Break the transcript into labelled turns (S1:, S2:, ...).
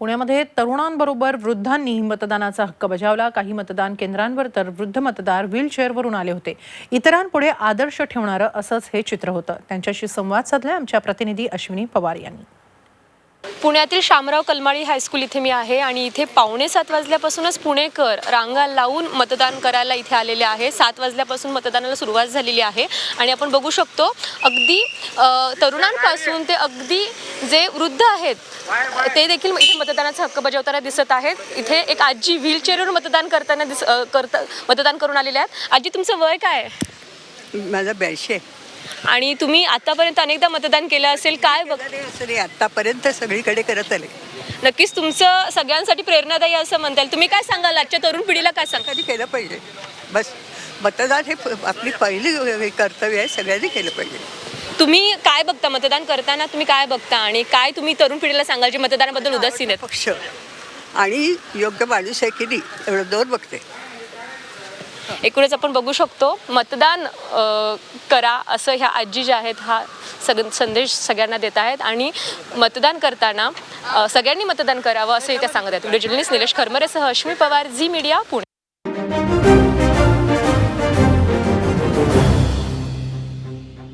S1: पुण्यामध्ये तरुणांबरोबर वृद्धांनी मतदानाचा हक्क बजावला। काही मतदान केंद्रांवर तर वृद्ध मतदार व्हीलचेअरवरून आले होते। इतरांपुढे आदर्श ठेवणारं असंच हे चित्र होतं। त्यांच्याशी संवाद साधला आमच्या प्रतिनिधी अश्विनी पवार यांनी।
S2: पुण्यातील शामराव कलमाडी हायस्कूल इथे मी आहे आणि इथे 6:45 वाजल्यापासूनच पुणेकर रांगा लावून मतदान करायला इथे आलेले आहे। 7 वाजल्यापासून मतदानाला सुरुवात झालेली आहे आणि आपण बघू शकतो अगदी तरुणांपासून ते अगदी जे वृद्ध आहेत ते देखील इथे मतदानाचा हक्क बजावताना दिसत आहेत। इथे एक आजी व्हीलचेअरवर मतदान मतदान करून आलेले आहेत। आजी, तुमचं वय काय आहे?
S3: माझं 82
S2: आणि तुम्ही आतापर्यंत अनेकदा मतदान केलं असेल, काय
S3: असं आतापर्यंत सगळीकडे करत आले।
S2: नक्कीच तुमचं सगळ्यांसाठी प्रेरणादायी असं म्हणता येईल। तुम्ही काय सांगाल आजच्या तरुण पिढीला, काय सांगाल?
S3: केलं पाहिजे, बस मतदान हे आपली पहिली कर्तव्य आहे, सगळ्यांनी केलं पाहिजे।
S2: तुम्ही काय बघता मतदान करताना, तुम्ही काय बघता आणि काय तुम्ही तरुण पिढीला सांगाल जे मतदानाबद्दल उदासीन आहेत?
S3: पक्ष आणि योग्य माणूस आहे की नाही एवढं दोन बघते।
S2: एकूणच आपण बघू शकतो मतदान करा असं ह्या आजी ज्या आहेत हा संदेश सगळ्यांना देत आहेत आणि मतदान करताना सगळ्यांनी मतदान करावं असं इथे सांगत आहेत। व्हिडिओ जर्नलिस्ट निलेश खरमरेसह अश्विनी पवार, झी मीडिया, पुणे।